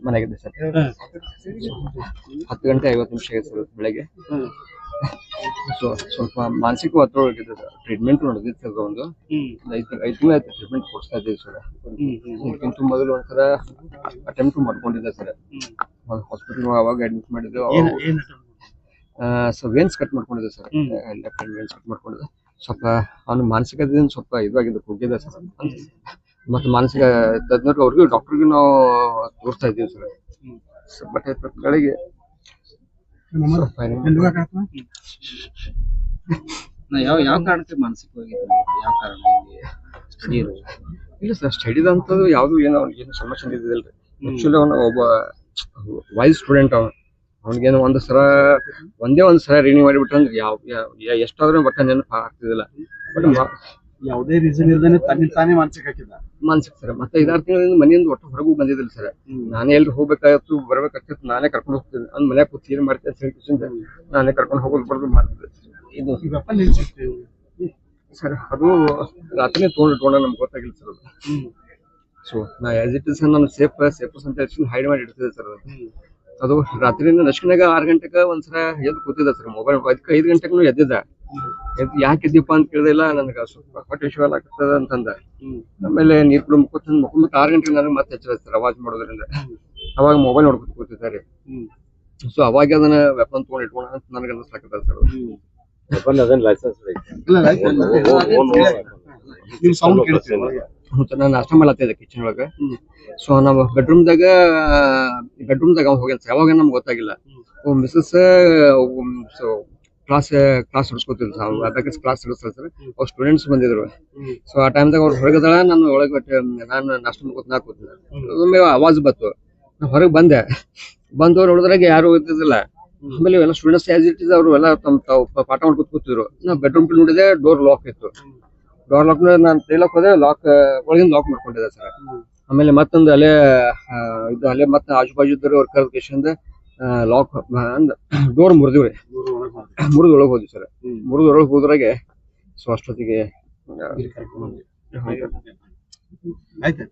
ಮನೆಗಿದೆ sir. 10 ಗಂಟೆ 50 ನಿಮಿಷ ಆಗಿದೆ ಸರ್ ಬೆಳಗ್ಗೆ. ಸೊ ಸ್ವಲ್ಪ ಮಾನಸಿಕ ಒತ್ತಡ ಹೋಗಿದೆ ಸರ್. ಟ್ರೀಟ್ಮೆಂಟ್ ನಡೆದಿತ್ತು ಸರ್. ಒಂದು 5 ತಿಂಗಳ ಆಯ್ತು ಟ್ರೀಟ್ಮೆಂಟ್ ಕೊಡ್ತಾ ಇದ್ದೀವಿ ಸರ್. ಇದಕ್ಕಿಂತ ಮೊದಲು ಒಂದ್ಸಲ ಅಟೆಂಪ್ಟ್ ಮಾಡ್ಕೊಂಡಿದ್ದೆ ಸರ್. ಹಾಸ್ಪಿಟಲ್ ಅವಾಗ ಅಡ್ಮಿಟ್ ಮಾಡಿದ್ದು. ಸೊ ವೇನ್ಸ್ ಕಟ್ ಮಾಡ್ಕೊಂಡಿದ್ದೆ sir. Left hand veins cut ಮಾಡ್ಕೊಂಡಿದ್ದೆ. ಸ್ವಲ್ಪ ಅವ್ನು ಮಾನಸಿಕದಿಂದ ಸ್ವಲ್ಪ ಇದಾಗಿದೆ, ಕುಗ್ಗಿದೆ ಸರ್. ಮತ್ತು ಮಾನಸಿಕ ತಜ್ಞರು ಅವ್ರಿಗೂ ಡಾಕ್ಟರ್ಗೂ ನಾವು ತೋರಿಸ್ತಾ ಇದ್ದೀವಿ ಸರ್. ಬಟ್ ಗಳಿಗೆ ಯಾವ ಕಾರಣಕ್ಕೆ ಮಾನಸಿಕವಾಗಿ ಯಾವ ಕಾರಣ ಸ್ಟಡಿ ಇರೋದು? ಇಲ್ಲ ಸರ್, ಸ್ಟಡಿದಂಥದ್ದು ಯಾವುದು ಏನು ಸಮಸ್ಯೆ ಇದ್ದಿಲ್ರಿ. ಆಕ್ಚುಲಿ ಅವನು ಒಬ್ಬ ವೈಸ್ ಸ್ಟೂಡೆಂಟ್. ಅವ್ನಿಗೇನು ಒಂದೇ ಒಂದು ಸಲ ರಿನ್ಯೂ ಮಾಡಿಬಿಟ್ರೆ ಎಷ್ಟಾದ್ರೂ ಬಟ್ ನೆನಪು ಆಗ್ತಿದಿಲ್ಲ. ಬಟ್ ಯಾವುದೇ ರೀಸನ್ ಇಲ್ದೇನೆ ತಾನೇ ಮಾನಸಿಕ ಸರ್. ಮತ್ತೆ 5-6 ತಿಂಗಳಿಂದ ಮನೆಯಿಂದ ಒಟ್ಟು ಹೊರಗೂ ಬಂದಿದ್ದಿಲ್ಲ ಸರ್. ನಾನೇ ಎಲ್ರು ಹೋಗ್ಬೇಕಾಯ್ತು ಬರ್ಬೇಕಾಗ್ತಿತ್ತು, ನಾನೇ ಕರ್ಕೊಂಡು ಹೋಗ್ತಿದ್ದೆ. ಅವ್ನ ಮನ್ಯಾಗ ಕೂತ್ ಏನ್ ಮಾಡ್ತೇನೆ ನಾನೇ ಕರ್ಕೊಂಡು ಹೋಗೋದು ಬರೋದು ಮಾಡ್ತಿದ್ದೆ. ಇದು ಸರ್ ಅದು ರಾತ್ರಿ ತೊಗೊಂಡ ನಮ್ಗೆ ಗೊತ್ತಾಗಿಲ್ಲ ಸರ್ ಅದು. ಸೊ ನಾ ಆಸ್ ಇಟ್ ಇಸ್ ನಾನು ಸೇಫ್ ಅಂತ ಹೈಡ್ ಮಾಡಿ ಇಡ್ತಿದ್ದೆ ಸರ್. ಅದು ರಾತ್ರಿಯಿಂದ ನಶ್ಕಿನಾಗ 6 ಗಂಟೆಗೆ ಒಂದ್ಸಲ ಎದ್ದು ಕೂತಿದ್ದ ಸರ್. ಮೊಬೈಲ್ 5 ಗಂಟೆಗೂ ಎದ್ದಿದ್ದ. ಯಾಕೆ ಎದ್ದಿಪ್ಪ ಅಂತ ಕೇಳಿದಿಲ್ಲ. ನನಗೆ ಸ್ವಲ್ಪ ಹೊಟ್ಟೆ ವಿಶ್ವಾಸ ಆಗ್ತದ ಅಂತಂದ. ಆಮೇಲೆ ನೀರ್ ಕೂಡ ಮುಖ 6 ಗಂಟೆಗೆ ನನಗೆ ಮತ್ತೆ ಹೆಚ್ಚಿಲ್ಲ ಸರ್ ಅವಾಜ್ ಮಾಡೋದ್ರಿಂದ. ಅವಾಗ ಮೊಬೈಲ್ ನೋಡ್ಕೊತ ಕೂತಿದ್ದಾರೆ. ಸೊ ಅವಾಗ ಅದನ್ನ ವೆಪನ್ ತೊಗೊಂಡು ಇಟ್ಕೋಣ ಅಂತ ನನಗೆ ಅನಿಸ್ಲಾಕತ್ತದ ಸರ್. ನಾನು ನಾಷ್ಟ ಮಾಡತ್ತಿದ್ದೆ ಕಿಚನ್ ಒಳಗ. ಸೊ ನಾವು ಬೆಡ್ರೂಮ್ದಾಗ ಹೋಗ್ಯಾನ ಸರ್. ಅವಾಗ ನಮ್ಗೆ ಗೊತ್ತಾಗಿಲ್ಲ. ಮಿಸಸ್ ಕ್ಲಾಸ್ ಹಿಡಿಸ್ಕೊತಿದ್ರು, ಕ್ಲಾಸ್ ಹಿಡಿಸ್ತಾರೆ ಸರ್. ಅವ್ರ ಸ್ಟೂಡೆಂಟ್ಸ್ ಬಂದಿದ್ರು. ಸೊ ಆ ಟೈಮ್ದಾಗ ಅವ್ರು ಹೊರಗದಾಳ, ನಾನು ಒಳಗೆ ನಾನು ನಾಷ್ಟ ಮಾಡ್ಕೊತ ಕೂತಿದ್ದೆ. ಒಮ್ಮೆ ಆವಾಜ್ ಬಂತು. ನಾ ಹೊರಗೆ ಬಂದವ್ರು ನೋಡಿದ್ರಾಗ ಯಾರು ಇದ್ದಿದ್ದಿಲ್ಲ. ಆಮೇಲೆ ಎಲ್ಲ ಸ್ಟೂಡೆಂಟ್ಸ್ ಆಸ್ ಇಟ್ ಇಸ್ ಅವರು ಎಲ್ಲ ತಾವು ಪಾಠ ಮಾಡ್ಕೊತ ಕೂತಿದ್ರು. ನಾ ಬೆಡ್ರೂಮ್ ನೋಡಿದೆ, ಡೋರ್ ಲಾಕ್ ಇತ್ತು. ಡೋರ್ ಲಾಕ್ ನಾನು ತೇಲಕ್ ಹೋದೆ, ಒಳಗಿಂದ ಲಾಕ್ ಮಾಡ್ಕೊಂಡಿದ್ದೆ ಸರ್. ಆಮೇಲೆ ಮತ್ತೊಂದು ಅಲ್ಲೇ ಮತ್ತೆ ಆಜು ಬಾಜು ಇದ್ದರು ಅವ್ರ ಕರ್ಕೇಶನ್ ಲಾಕ್ ಡೋರ್ ಮುರಿದಿವ್ರಿ. ಮುರಿದೊಳಗೆ ಹೋದ್ವಿ ಸರ್. ಮುರಿದೊಳಗೆ ಹೋದ್ರಾಗೆ ಸೊ ಅಷ್ಟೊತ್ತಿಗೆ ಆಯ್ತು.